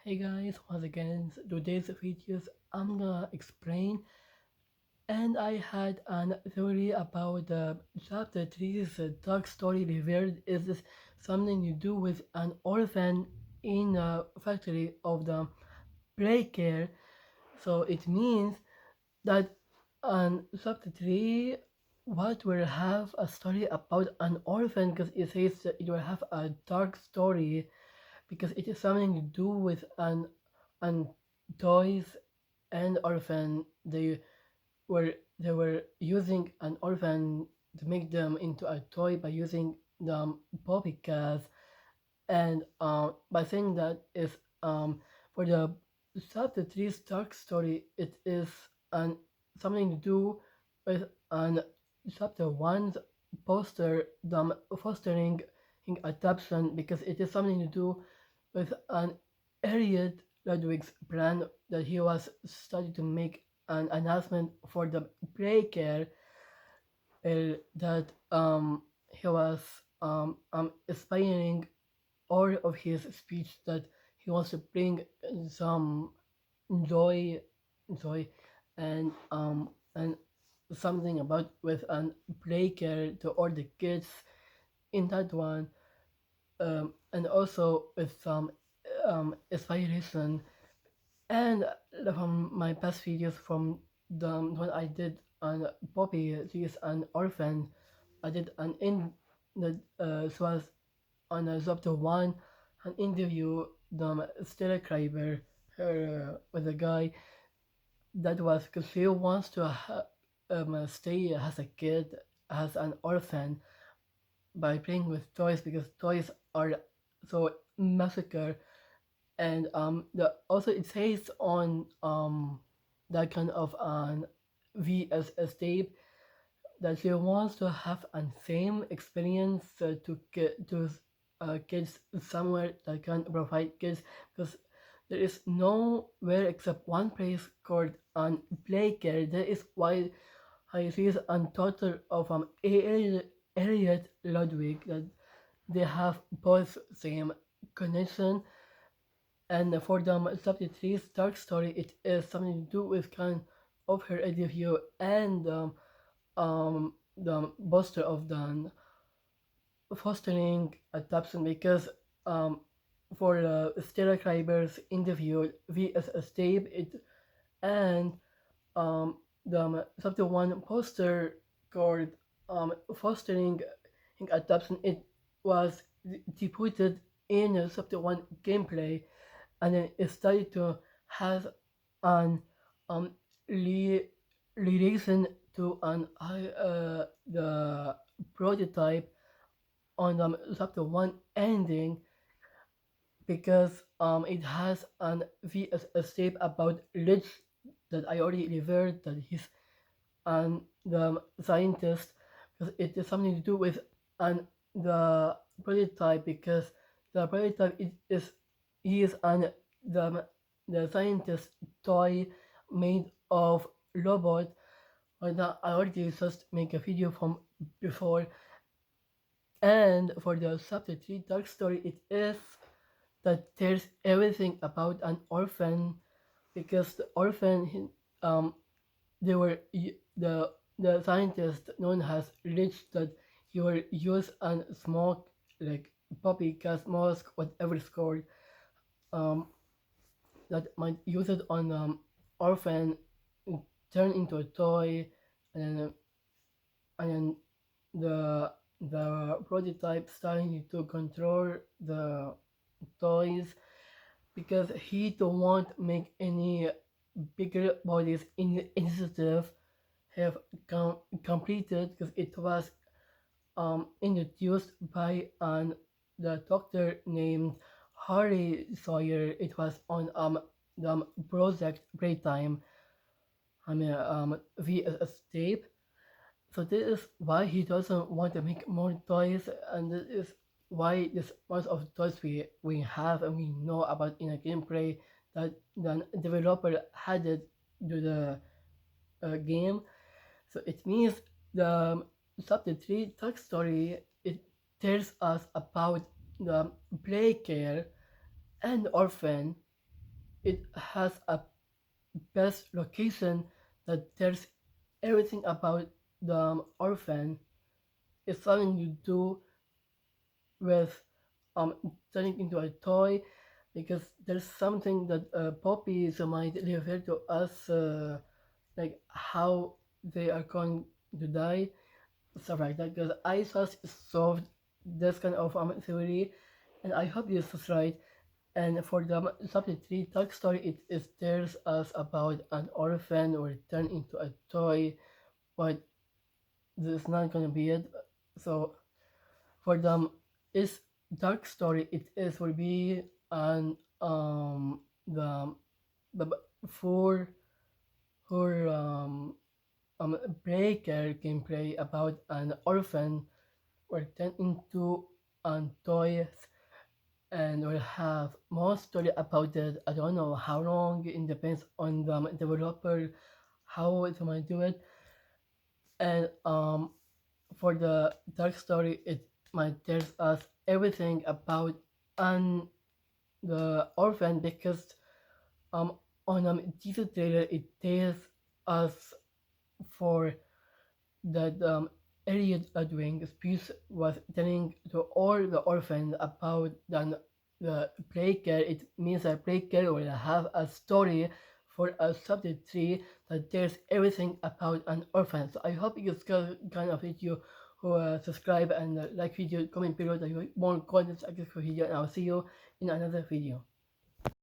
Hey guys, once again, today's videos I'm gonna explain, and I had an theory about the chapter 3's dark story revealed is this something you do with an orphan in a factory of the play care. So it means that on chapter 3 what will have a story about an orphan because it says that it will have a dark story because it is something to do with an toys and orphan. They were using an orphan to make them into a toy by using the puppy cats, and by saying that is for the chapter 3's dark story, it is an something to do with an chapter 1's poster them fostering adoption because it is something to do with an Elliot Ludwig's plan that he was starting to make an announcement for the breaker that he was inspiring all of his speech that he wants to bring some joy, joy, and something about with an breaker to all the kids in that one, and also with some inspiration. And from my past videos from the when I did on Poppy, she is an orphan. I did an in the so was on a chapter one an interview the Stella Kryber her with a guy that was because she wants to stay as a kid as an orphan by playing with toys because toys are so massacre. And the also it says on that kind of an VSS tape that she wants to have an same experience to kids somewhere that can provide kids because there is nowhere except one place called an play care. That is why I see a total of Elliot Ludwig that they have both same connection. And for the subject 3's dark story, it is something to do with kind of her interview and the poster of the fostering adoption because for the Stella Kryber's interview VSS tape it and the chapter 1 poster called fostering adoption, it was depicted in chapter 1 gameplay, and then it started to have an um relation to an the prototype on the chapter 1 ending because it has an VSS tape about Lich that I already revealed that he's the scientist because it is something to do with an the prototype because the prototype is he is an the the scientist toy made of robot. Right now, I already just make a video from before, and for the chapter 3 dark story, it is that there's everything about an orphan because the orphan um they were the scientist known as Rich that he will use and smoke like poppy gas mask whatever it's called um that might use it on orphan turn into a toy, and then and then the prototype starting to control the toys because he don't want make any bigger bodies in initiative have completed because it was introduced by an the doctor named Harry Sawyer. It was on the project Playtime. VSS tape. So this is why he doesn't want to make more toys, and this is why this most of the toys we have and we know about in a gameplay that the developer added to the game. So it means the chapter 3 talk story it tells us about the play care and orphan. it has a best location that tells everything about the orphan. It's something you do with um turning into a toy because there's something that puppies might refer to us like how they are going to die, stuff like that. Because I just solved this kind of theory, and I hope this is right. And for the subject 3 Dark Story, it tells us about an orphan or turned into a toy, but this is not gonna be it. So for them, is Dark Story, it is will be an the the for for breaker gameplay about an orphan or turned into an toy, and will have more story about it. I don't know how long. It depends on the developer how they might do it. And for the dark story, it might tell us everything about an the orphan because um on teaser trailer it tells us for that Elliot Udwing Spears was telling to all the orphans about the plague care. It means that plague care will have a story for a subject 3 that tells everything about an orphan. So I hope you guys kind of video who subscribe and like video, comment below that you want more content like this video, and I'll see you in another video.